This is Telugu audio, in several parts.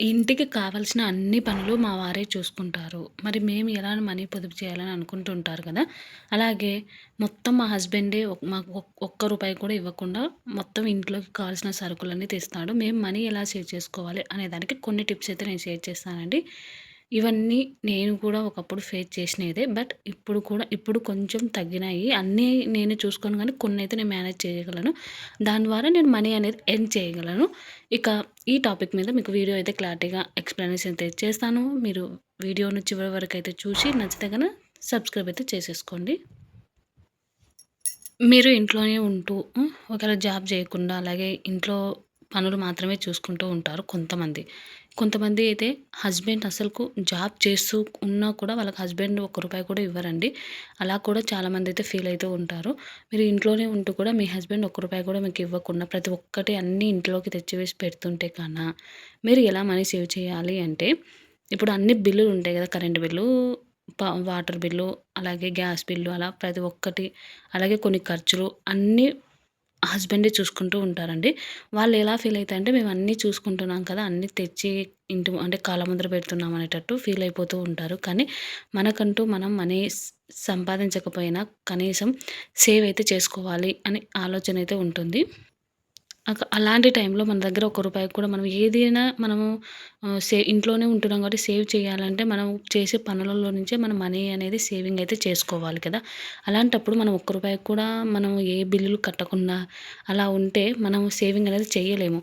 ఇంటికి కావాల్సిన అన్ని పనులు మా వారే చూసుకుంటారు. మరి మేము ఎలా మనీ పొదుపు చేయాలని అనుకుంటుంటారు కదా! అలాగే మొత్తం మా హస్బెండే మాకు ఒక్క రూపాయి కూడా ఇవ్వకుండా మొత్తం ఇంట్లోకి కావాల్సిన సరుకులన్నీ తెస్తాడు. మేము మనీ ఎలా సేవ్ చేసుకోవాలి అనే దానికి కొన్ని టిప్స్ అయితే నేను షేర్ చేస్తానండి. ఇవన్నీ నేను కూడా ఒకప్పుడు ఫేస్ చేసినదే. బట్ ఇప్పుడు కొంచెం తగ్గినాయి. అన్నీ నేనే చూసుకోను గానీ కొన్నైతే నేను మేనేజ్ చేయగలను. దాని ద్వారా నేను మనీ అనేది ఎర్న్ చేయగలను. ఇక ఈ టాపిక్ మీద మీకు వీడియో అయితే క్లారిటీగా ఎక్స్‌ప్లనేషన్ అయితే చేస్తాను. మీరు వీడియోను చివరి వరకైతే చూసి నచ్చితే గన సబ్స్క్రైబ్ అయితే చేసేసుకోండి. మీరు ఇంట్లోనే ఉంటూ ఒకవేళ జాబ్ చేయకుండా అలాగే ఇంట్లో పనులు మాత్రమే చూసుకుంటూ ఉంటారు కొంతమంది. కొంతమంది అయితే హస్బెండ్ అసలుకు జాబ్ చేస్తూ ఉన్నా కూడా వాళ్ళకి హస్బెండ్ ఒక్క రూపాయి కూడా ఇవ్వరండి. అలా కూడా చాలామంది అయితే ఫీల్ అయితూ ఉంటారు. మీరు ఇంట్లోనే ఉంటూ కూడా మీ హస్బెండ్ ఒక్క రూపాయి కూడా మీకు ఇవ్వకుండా ప్రతి ఒక్కటి అన్నీ ఇంట్లోకి తెచ్చివేసి పెడుతుంటే కన్నా మీరు ఎలా మనీ సేవ్ చేయాలి అంటే ఇప్పుడు అన్ని బిల్లులు ఉంటాయి కదా! కరెంట్ బిల్లు, వాటర్ బిల్లు, అలాగే గ్యాస్ బిల్లు అలా ప్రతి ఒక్కటి అలాగే కొన్ని ఖర్చులు అన్నీ హస్బెండే చూసుకుంటూ ఉంటారండి. వాళ్ళు ఎలా ఫీల్ అయితారంటే మేము అన్నీ చూసుకుంటున్నాం కదా! అన్నీ తెచ్చి అంటే కాళ్ళ ముందర పెడుతున్నాం అనేటట్టు ఫీల్ అయిపోతూ ఉంటారు. కానీ మనకంటూ మనం మనీ సంపాదించకపోయినా కనీసం సేవ్ అయితే చేసుకోవాలి అని ఆలోచన అయితే ఉంటుంది. అలాంటి టైంలో మన దగ్గర ఒక్క రూపాయి కూడా మనం ఏదైనా మనము ఇంట్లోనే ఉంటున్నాం కాబట్టి సేవ్ చేయాలంటే మనం చేసే పనులలో నుంచే మనం మనీ అనేది సేవింగ్ అయితే చేసుకోవాలి కదా! అలాంటప్పుడు మనం ఒక్క రూపాయి కూడా మనం ఏ బిల్లులు కట్టకుండా అలా ఉంటే మనం సేవింగ్ అనేది చేయలేము.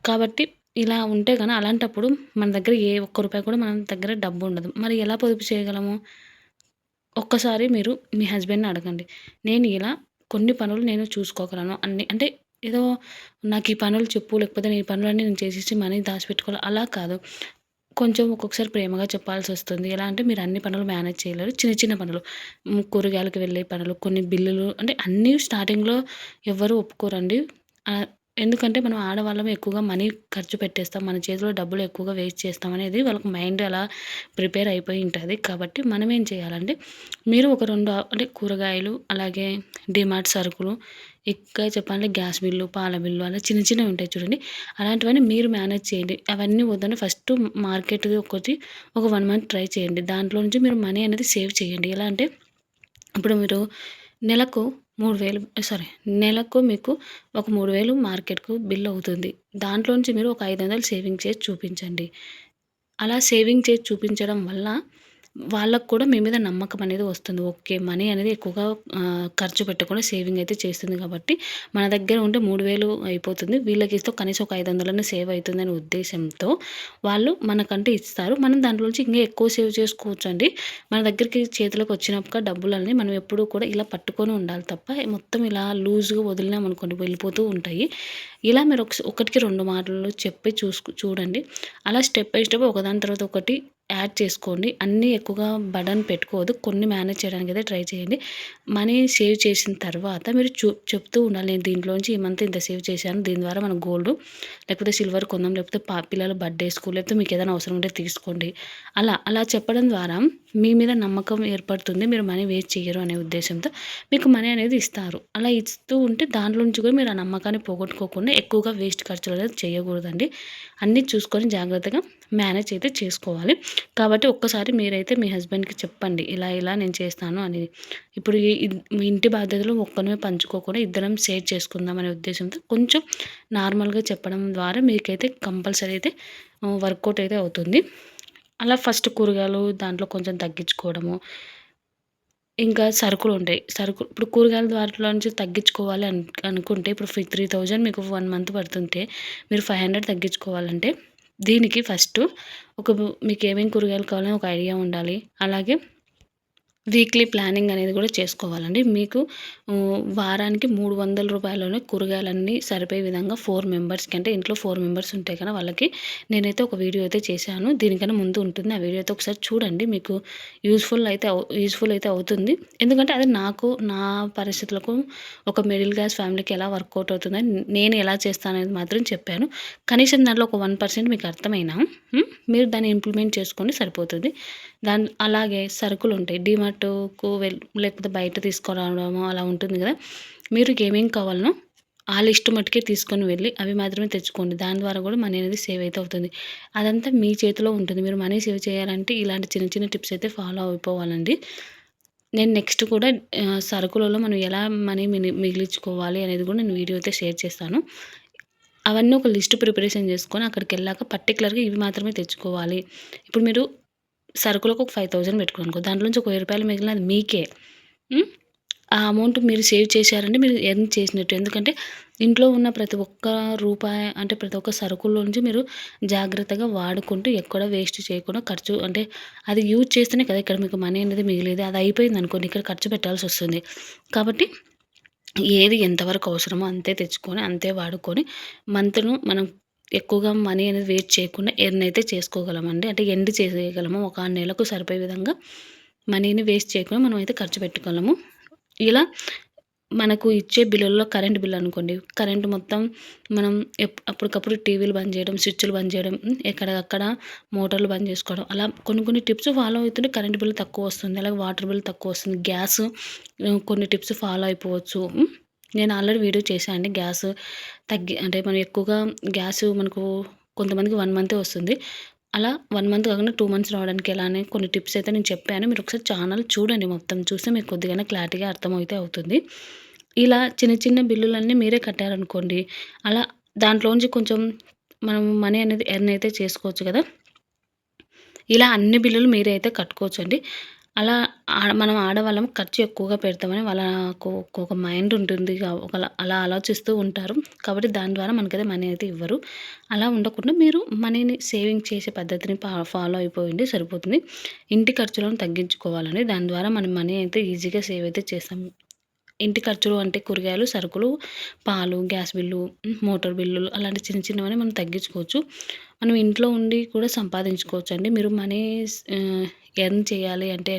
కాబట్టి ఇలా ఉంటే అలాంటప్పుడు మన దగ్గర ఏ ఒక్క రూపాయి కూడా మన దగ్గర డబ్బు ఉండదు. మరి ఎలా పొదుపు చేయగలము? ఒక్కసారి మీరు మీ హస్బెండ్‌ని అడగండి. నేను ఇలా కొన్ని పనులు నేను చూసుకోగలను అన్ని అంటే ఏదో నాకు ఈ పనులు చెప్పు లేకపోతే నీ పనులన్నీ నేను చేసేసి మనీ దాచిపెట్టుకోవాలి అలా కాదు. కొంచెం ఒక్కొక్కసారి ప్రేమగా చెప్పాల్సొస్తుంది. ఎలా అంటే మీరు అన్ని పనులు మేనేజ్ చేయలేరు. చిన్న చిన్న పనులు కూరగాయలకు వెళ్ళే పనులు, కొన్ని బిల్లులు అంటే అన్నీ స్టార్టింగ్‌లో ఎవ్వరు ఒప్పుకోరండి. ఆహ్, ఎందుకంటే మనం ఆడవాళ్ళం ఎక్కువగా మనీ ఖర్చు పెట్టేస్తాం. మన చేతిలో డబ్బులు ఎక్కువగా వేస్ట్ చేస్తాం అనేది వాళ్ళకి మైండ్ అలా ప్రిపేర్ అయిపోయి ఉంటది. కాబట్టి మనం ఏం చేయాలంటే మీరు ఒక 2 అంటే కూరగాయలు, అలాగే డీమార్ట్ సరుకులు, ఇంకా చెప్పాలంటే గ్యాస్ బిల్లు, పాల బిల్లు అలా చిన్న చిన్నవి ఉంటాయి చూడండి. అలాంటివన్నీ మీరు మేనేజ్ చేయండి. అవన్నీ వద్దని ఫస్ట్ మార్కెట్‌ది ఒక 1 మంత్ ట్రై చేయండి. దాంట్లో నుంచి మీరు మనీ అనేది సేవ్ చేయండి. ఎలా అంటే ఇప్పుడు మీరు నెలకు 3000 నెలకు మీకు ఒక 3000 మార్కెట్‌కు బిల్ అవుతుంది. దాంట్లో నుంచి మీరు ఒక 500 సేవింగ్ చేసి చూపించండి. అలా సేవింగ్ చేసి చూపించడం వల్ల వాళ్ళకి కూడా మీ మీద నమ్మకం అనేది వస్తుంది. ఓకే. మనీ అనేది ఎక్కువగా ఖర్చు పెట్టకుండా సేవింగ్ అయితే చేస్తుంది కాబట్టి, మన దగ్గర ఉంటే 3000 అయిపోతుంది. వీళ్ళకిస్తే కనీసం ఒక 500 సేవ్ అయితుందనే ఉద్దేశ్యంతో వాళ్ళు మనకంటూ ఇస్తారు. మనం దాంట్లో నుంచి ఇంకా ఎక్కువ సేవ్ చేసుకోవచ్చండి. మన దగ్గరికి చేతిలోకి వచ్చినాక డబ్బులన్నీ మనం ఎప్పుడూ కూడా ఇలా పట్టుకొని ఉండాలి తప్ప, మొత్తం ఇలా లూజ్‌గా వదిలినామనుకోండి వెళ్ళిపోతూ ఉంటాయి. ఇలా మీరు ఒకటికి 2 మాటలు చెప్పి చూడండి. అలా స్టెప్ బై స్టెప్ ఒకదాని తర్వాత ఒకటి యాడ్ చేసుకోండి. అన్నీ ఎక్కువగా బర్డెన్ పెట్టుకోవద్దు. కొన్ని మేనేజ్ చేయడానికైతే ట్రై చేయండి. మనీ సేవ్ చేసిన తర్వాత మీరు చెప్తూ ఉండాలి. నేను దీంట్లోంచి ఈ మంత్ ఇంత సేవ్ చేశాను. దీని ద్వారా మనం గోల్డ్ లేకపోతే సిల్వర్ కొందాం. లేకపోతే పిల్లల బర్త్‌డేస్‌కు లేకపోతే మీకేదైనా అవసరం ఉంటే తీసుకోండి. అలా చెప్పడం ద్వారా మీ మీద నమ్మకం ఏర్పడుతుంది. మీరు మనీ వేస్ట్ చెయ్యరు అనే ఉద్దేశ్యంతో మీకు మనీ అనేది ఇస్తారు. అలా ఇస్తూ ఉంటే దాంట్లో నుంచి కూడా మీరు ఆ నమ్మకాన్ని పోగొట్టుకోకుండా ఎక్కువగా వేస్ట్ ఖర్చులు అనేది చేయకూడదండి. అన్నీ చూసుకొని జాగ్రత్తగా మేనేజ్ అయితే చేసుకోవాలి. కాబట్టి ఒక్కసారి మీరైతే మీ హస్బెండ్‌కి చెప్పండి. ఇలా నేను చేస్తాను అనేది. ఇప్పుడు మీ ఇంటి బాధ్యతలు ఒక్కరిమే పంచుకోకుండా ఇద్దరం షేర్ చేసుకుందాం అనే ఉద్దేశ్యంతో కొంచెం నార్మల్‌గా చెప్పడం ద్వారా మీకైతే కంపల్సరీ అయితే వర్కౌట్ అయితే అవుతుంది. అలా ఫస్ట్ కూరగాయలు దాంట్లో కొంచెం తగ్గించుకోవడము. ఇంకా సరుకులుంటాయి. ఇప్పుడు కూరగాయల వాటిలో నుంచి తగ్గించుకోవాలి అనుకుంటే ఇప్పుడు 3000 మీకు 1 మంత్ పడుతుంటే మీరు 500 తగ్గించుకోవాలంటే దీనికి ఫస్టు మీకేమేం కూరగాయలు కావాలని ఒక ఐడియా ఉండాలి. అలాగే వీక్లీ ప్లానింగ్ అనేది కూడా చేసుకోవాలండి. మీకు వారానికి రూ. 300లోనే కూరగాయలన్నీ సరిపోయే విధంగా 4 మెంబర్స్‌కి అంటే ఇంట్లో 4 మెంబర్స్ ఉంటే కనుక వాళ్ళకి నేనైతే ఒక వీడియో అయితే చేశాను. దీనికన్నా ముందు ఉంటుంది. ఆ వీడియో అయితే ఒకసారి చూడండి. మీకు యూజ్‌ఫుల్ అయితే అవుతుంది. ఎందుకంటే అది నా పరిస్థితులకు ఒక మిడిల్ క్లాస్ ఫ్యామిలీకి ఎలా వర్కౌట్ అవుతుందని నేను ఎలా చేస్తాననేది మాత్రం చెప్పాను. కనీసం దాంట్లో ఒక 1% మీకు అర్థమైనా మీరు దాన్ని ఇంప్లిమెంట్ చేసుకోండి సరిపోతుంది. అలాగే సరుకులుంటాయి. డీమార్ట్‌కు లేకపోతే బయట తీసుకురావడమో అలా ఉంటుంది గదా! మీరు ఏమేం కావాలనో ఆ లిస్ట్ మట్టుకే తీసుకొని వెళ్ళి అవి మాత్రమే తెచ్చుకోండి. దాని ద్వారా కూడా మనీ అనేది సేవ్ అయితే అవుతుంది. అదంతా మీ చేతిలో ఉంటుంది. మీరు మనీ సేవ్ చేయాలంటే ఇలాంటి చిన్న చిన్న టిప్స్ అయితే ఫాలో అయిపోవాలండి. నేను నెక్స్ట్ కూడా సరుకులలో మనం ఎలా మనీ మిగిలించుకోవాలి అనేది కూడా నేను వీడియో అయితే షేర్ చేస్తాను. అవన్నీ ఒక లిస్ట్ ప్రిపరేషన్ చేసుకొని అక్కడికెళ్ళాక పర్టిక్యులర్‌గా ఇవి మాత్రమే తెచ్చుకోవాలి. ఇప్పుడు మీరు సరుకులకు ఒక 5,000 పెట్టుకున్నారనుకో, దాంట్లో నుంచి ఒక రూ. 1000 మిగిలిన అది మీకే. హ్మ్. ఆ అమౌంట్ మీరు సేవ్ చేశారంటే మీరు ఎర్న్ చేసినట్టు. ఎందుకంటే ఇంట్లో ఉన్న ప్రతి ఒక్క రూపాయి అంటే ప్రతి ఒక్క సరుకుల్లో నుంచి మీరు జాగ్రత్తగా వాడుకుంటూ ఎక్కడ వేస్ట్ చేయకుండా ఖర్చు అంటే అది యూజ్ చేస్తేనే కదా ఇక్కడ మీకు మనీ అనేది మిగిలేది. అది అయిపోయిందనుకోండి ఇక్కడ ఖర్చు పెట్టాల్సొస్తుంది. కాబట్టి ఏది ఎంతవరకు అవసరమో అంతే తెచ్చుకొని, అంతే వాడుకొని మంత్‌ను మనం ఎక్కువగా మనీ అనేది వేస్ట్ చేయకుండా ఎర్న్ అయితే చేసుకోగలమండి. అంటే ఎండ్ చేసేయగలము. ఒక నెలకు సరిపోయే విధంగా మనీని వేస్ట్ చేయకుండా మనమైతే ఖర్చు పెట్టగలము. ఇలా మనకు ఇచ్చే బిల్లుల్లో కరెంట్ బిల్ అనుకోండి. కరెంట్ మొత్తం మనం అప్పటికప్పుడు టీవీలు బంద్ చేయడం, స్విచ్‌లు బంద్ చేయడం, ఎక్కడికక్కడ మోటార్లు బంద్ చేసుకోవడం. అలా కొన్ని కొన్ని టిప్స్ ఫాలో అవుతుంటే కరెంట్ బిల్ తక్కువొస్తుంది. అలాగే వాటర్ బిల్ తక్కువొస్తుంది. గ్యాస్ కొన్ని టిప్స్ ఫాలో అయిపోవచ్చు. నేను ఆల్రెడీ వీడియో చేశా అండి. గ్యాస్ అంటే మనం ఎక్కువగా గ్యాస్ మనకు కొంతమందికి 1 మంతే వస్తుంది. అలా 1 మంత్ కాకుండా 2 మంత్స్ రావడానికి ఎలా అని కొన్ని టిప్స్ అయితే నేను చెప్పాను. మీరు ఒకసారి ఛానల్ చూడండి మొత్తం. చూస్తే మీకు కొద్దిగానే క్లారిటీగా అర్థమైతే అవుతుంది. ఇలా చిన్న చిన్న బిల్లులన్నీ మీరే కట్టారనుకోండి. అలా దాంట్లోంచి కొంచెం మనం మనీ అనేది ఎర్న్ అయితే చేసుకోవచ్చు కదా! ఇలా అన్ని బిల్లులు మీరే అయితే కట్టుకోవచ్చండి. అలా మనం ఆడవాళ్ళం ఖర్చు ఎక్కువగా పెడతామని వాళ్ళకు ఒక మైండ్ ఉంటుంది. అలా ఆలోచిస్తూ ఉంటారు. కాబట్టి దాని ద్వారా మనకైతే మనీ అయితే ఇవ్వరు. అలా ఉండకుండా మీరు మనీని సేవింగ్ చేసే పద్ధతిని ఫాలో అయిపోయిండి సరిపోతుంది. ఇంటి ఖర్చులను తగ్గించుకోవాలండి. దాని ద్వారా మనం మనీ అయితే ఈజీగా సేవ్ అయితే చేస్తాం. ఇంటి ఖర్చులు అంటే కూరగాయలు, సరుకులు, పాలు, గ్యాస్ బిల్లు, మోటార్ బిల్లులు అలాంటి చిన్న చిన్నవన్నీ మనం తగ్గించుకోవచ్చు. మనం ఇంట్లో ఉండి కూడా సంపాదించుకోవచ్చండి. మీరు మనీ ఎర్న్ చేయాలి అంటే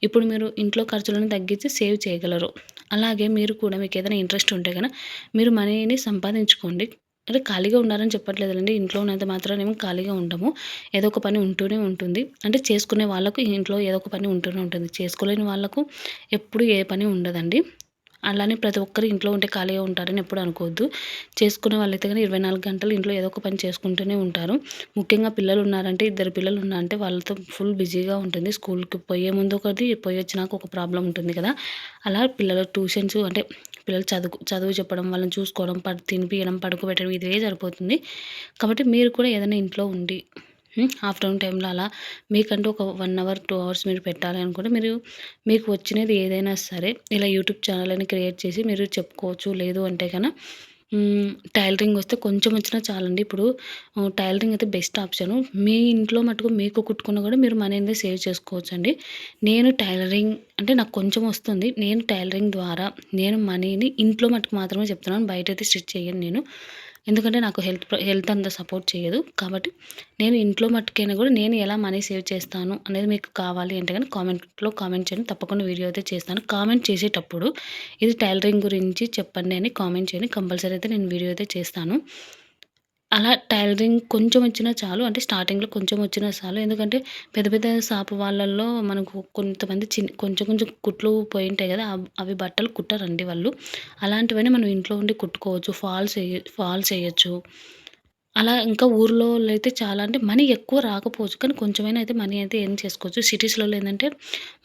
ఇప్పుడు మీరు ఇంట్లో ఖర్చులను తగ్గించి సేవ్ చేయగలరు. అలాగే మీరు కూడా మీకేదైనా ఇంట్రెస్ట్ ఉంటే గనక మీరు మనీని సంపాదించుకోండి. అంటే ఖాళీగా ఉండాలని చెప్పట్లేదులెండి. ఇంట్లో ఉన్నంత మాత్రానేమో ఖాళీగా ఉండము. ఏదో ఒక పని ఉంటూనే ఉంటుంది. అంటే చేసుకునే వాళ్ళకు ఇంట్లో ఏదో ఒక పని ఉంటూనే ఉంటుంది. చేసుకోలేని వాళ్ళకు ఎప్పుడు ఏ పని ఉండదండి. అలానే ప్రతి ఒక్కరు ఇంట్లో ఉంటే ఖాళీగా ఉంటారని ఎప్పుడు అనుకోవద్దు. చేసుకునే వాళ్ళైతే గనుక 24 గంటలు ఇంట్లో ఏదో ఒక పని చేసుకుంటూనే ఉంటారు. ముఖ్యంగా పిల్లలున్నారంటే, ఇద్దరు పిల్లలున్నారంటే వాళ్ళతో ఫుల్ బిజీగా ఉంటుంది. స్కూల్‌కి పోయే ముందు ఒకటి, పోయొచ్చినాక ఒక ప్రాబ్లమ్ ఉంటుంది కదా! అలా పిల్లల ట్యూషన్స్ అంటే పిల్లలు చదువు చెప్పడం, వాళ్ళని చూసుకోవడం, తినిపియడం, పడుకోబెట్టడం ఇదే సరిపోతుంది. కాబట్టి మీరు కూడా ఏదైనా ఇంట్లో ఉండి ఆఫ్టర్‌నూన్ టైంలో అలా మీకంటూ ఒక 1 అవర్, 2 అవర్స్ మీరు పెట్టాలి అనుకుంటే మీకు వచ్చినది ఏదైనా సరే ఇలా యూట్యూబ్ ఛానల్ అని క్రియేట్ చేసి మీరు చెప్పుకోవచ్చు. లేదు అంటే గన టైలరింగ్ వస్తే కొంచెం వచ్చినా చాలండి. ఇప్పుడు టైలరింగ్ అయితే బెస్ట్ ఆప్షను. మీ ఇంట్లో మటుకు మీకు కుట్టుకున్న కూడా మీరు మనీ అనేది సేవ్ చేసుకోవచ్చండి. నేను టైలరింగ్ అంటే నాకు కొంచెం వస్తుంది. నేను టైలరింగ్ ద్వారా నేను మనీని ఇంట్లో మటుకు మాత్రమే చెప్తున్నాను. బయటైతే స్టిచ్ చేయను నేను. ఎందుకంటే నాకు హెల్త్ అంత సపోర్ట్ చేయదు. కాబట్టి నేను ఇంట్లో మట్టుకైనా కూడా నేను ఎలా మనీ సేవ్ చేస్తాను అనేది మీకు కావాలి అంటే గనుక కామెంట్‌లో కామెంట్ చేయండి. తప్పకుండా వీడియో అయితే చేస్తాను. కామెంట్ చేసేటప్పుడు ఇది టైలరింగ్ గురించి చెప్పండి అని కామెంట్ చేయండి. కంపల్సరీ అయితే నేను వీడియో అయితే చేస్తాను. అలా టైలరింగ్ కొంచెం వచ్చినా చాలు. అంటే స్టార్టింగ్‌లో కొంచెం వచ్చినా చాలు. ఎందుకంటే పెద్ద పెద్ద షాపు వాళ్ళల్లో మనకు కొంతమంది కొంచెం కొంచెం కుట్లు పోయుంటాయి గదా! అవి బట్టలు కుట్టరండి వాళ్ళు. అలాంటివన్నీ మనం ఇంట్లో ఉండి కుట్టుకోవచ్చు. ఫాల్స్ ఎయొచ్చు. అలా ఇంకా ఊర్లోళ్ళు అయితే చాలా అంటే మనీ ఎక్కువ రాకపోవచ్చు. కానీ కొంచెమైనా అయితే మనీ అయితే ఎర్న్ చేసుకోవచ్చు. సిటీస్‌లలో ఏందంటే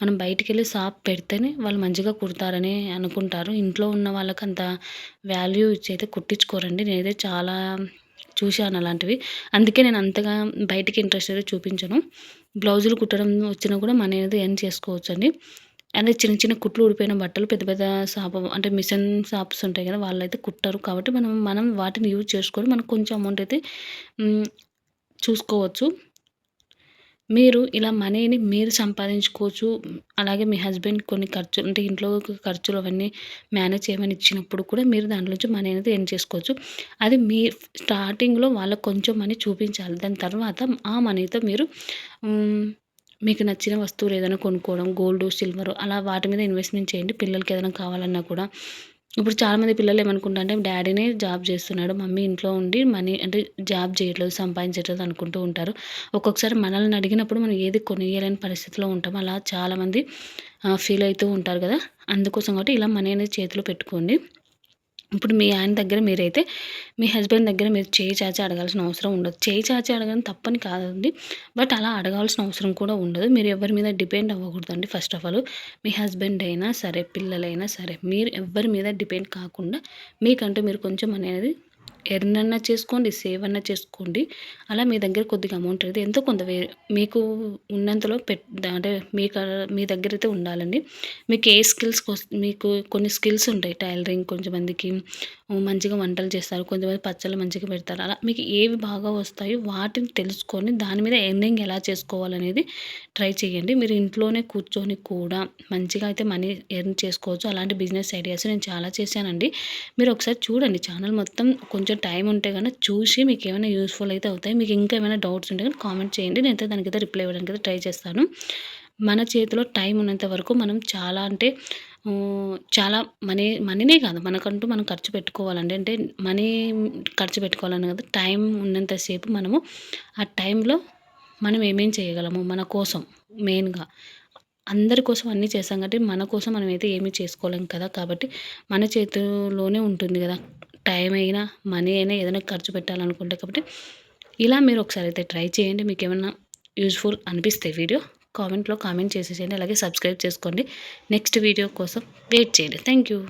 మనం బయటికెళ్ళి షాప్ పెడితేనే వాళ్ళు మంచిగా కుడతారని అనుకుంటారు. ఇంట్లో ఉన్న వాళ్ళకంత వాల్యూ ఇచ్చి అయితే కుట్టించుకోరండి. నేనైతే చాలా చూశాను అలాంటివి. అందుకే నేను అంతగా బయటికి ఇంట్రెస్ట్ అయితే చూపించను. బ్లౌజులు కుట్టడం వచ్చినా కూడా మనీ అనేది ఎర్న్ చేసుకోవచ్చండి. అదే చిన్న చిన్న కుట్లు ఊడిపోయిన బట్టలు పెద్ద పెద్ద అంటే మిషన్ షాప్స్ ఉంటాయి కదా! వాళ్ళైతే కుట్టరు. కాబట్టి మనం వాటిని యూజ్ చేసుకొని మనకు కొంచెం అమౌంట్ అయితే హ్మ్. చూసుకోవచ్చు. మీరు ఇలా మనీని మీరు సంపాదించుకోవచ్చు. అలాగే మీ హస్బెండ్ కొన్ని అంటే ఇంట్లో ఖర్చులు అవన్నీ మేనేజ్ చేయమని ఇచ్చినప్పుడు కూడా మీరు దాంట్లో నుంచి మనీ అనేది ఎర్న్ చేసుకోవచ్చు. అది మీ స్టార్టింగ్‌లో వాళ్ళకి కొంచెం మనీ చూపించాలి. దాని తర్వాత ఆ మనీతో మీరు హ్మ్. మీకు నచ్చిన వస్తువులు ఏదైనా కొనుక్కోవడం, గోల్డు, సిల్వరు అలా వాటి మీద ఇన్వెస్ట్‌మెంట్ చేయండి. పిల్లలకి ఏదైనా కావాలన్నా కూడా ఇప్పుడు చాలామంది పిల్లలు ఏమనుకుంటారంటే డాడీనే జాబ్ చేస్తున్నాడు. మమ్మీ ఇంట్లో ఉండి మనీ అంటే జాబ్ చేయట్లేదు, సంపాదించట్లేదు అనుకుంటూ ఉంటారు. ఒక్కొక్కసారి మనల్ని అడిగినప్పుడు మనం ఏది కొనియ్యలేని పరిస్థితిలో ఉంటాం. అలా చాలామంది ఫీల్ అయితూ ఉంటారు కదా! అందుకోసం కాబట్టి ఇలా మనీ అనేది చేతిలో పెట్టుకోండి. ఇప్పుడు మీ ఆయన దగ్గర మీరైతే మీ హస్బెండ్ దగ్గర మీరు చేయి చాచి అడగాల్సిన అవసరం ఉండదు. చేయి చాచి అడగడం తప్పని కాదండి. బట్ అలా అడగాల్సిన అవసరం కూడా ఉండదు. మీరు ఎవరి మీద డిపెండ్ అవ్వకూడదండి ఫస్ట్ ఆఫ్ ఆల్. మీ హస్బెండ్ అయినా సరే, పిల్లలైనా సరే, మీరు ఎవ్వరి మీద డిపెండ్ కాకుండా మీకంటూ మీరు కొంచెం అనేది ఎర్న్ అన్నా చేసుకోండి, సేవ్ అన్నా చేసుకోండి. అలా మీ దగ్గర కొద్దిగా అమౌంట్ అయితే ఎంతో కొంత మీకు ఉన్నంతలో అంటే మీ దగ్గర అయితే ఉండాలండి. మీకు ఏ మీకు కొన్ని స్కిల్స్ ఉంటాయి. టైలరింగ్ కొంచెంమందికి మంచిగా వంటలు చేస్తారు. కొంతమంది పచ్చళ్ళు మంచిగా పెడతారు. అలా మీకు ఏవి బాగా వస్తాయో వాటిని తెలుసుకొని దాని మీద ఎర్నింగ్ ఎలా చేసుకోవాలనేది ట్రై చేయండి. మీరు ఇంట్లోనే కూర్చొని కూడా మంచిగా అయితే మనీ ఎర్న్ చేసుకోవచ్చు. అలాంటి బిజినెస్ ఐడియాస్ నేను చాలా చేశానండి. మీరు ఒకసారి చూడండి ఛానల్ మొత్తం. కొంచెం టైం ఉంటే గనుక చూసి మీకు ఏమైనా యూస్‌ఫుల్ అయితే అవుతాయి. మీకు ఇంకా ఏమైనా డౌట్స్ ఉంటే గనుక కామెంట్ చేయండి. నేనైతే దానికైతే రిప్లై ఇవ్వడానికి ట్రై చేస్తాను. మన చేతిలో టైం ఉన్నంత వరకు మనం చాలా అంటే చాలా మనీనే కాదు, మనకంటూ మనం ఖర్చు పెట్టుకోవాలండి. అంటే మనీ ఖర్చు పెట్టుకోవాలని కాదు. టైం ఉన్నంత సేపు మనము ఆ టైంలో మనం ఏమేం చేయగలము మన కోసం మెయిన్‌గా. అందరి కోసం అన్నీ చేస్తాం కాబట్టి మన కోసం మనమైతే ఏమీ చేసుకోలేం కదా! కాబట్టి మన చేతుల్లోనే ఉంటుంది గదా! టైం అయినా, మనీ అయినా ఏదైనా ఖర్చు పెట్టాలనుకుంటే కాబట్టి ఇలా మీరు ఒకసారి అయితే ట్రై చేయండి. మీకేమన్నా యూజ్‌ఫుల్ అనిపిస్తే వీడియో కామెంట్ చేసేసేయండి. అలాగే సబ్స్క్రైబ్ చేసుకోండి. నెక్స్ట్ వీడియో కోసం వెయిట్ చేయండి. Thank you.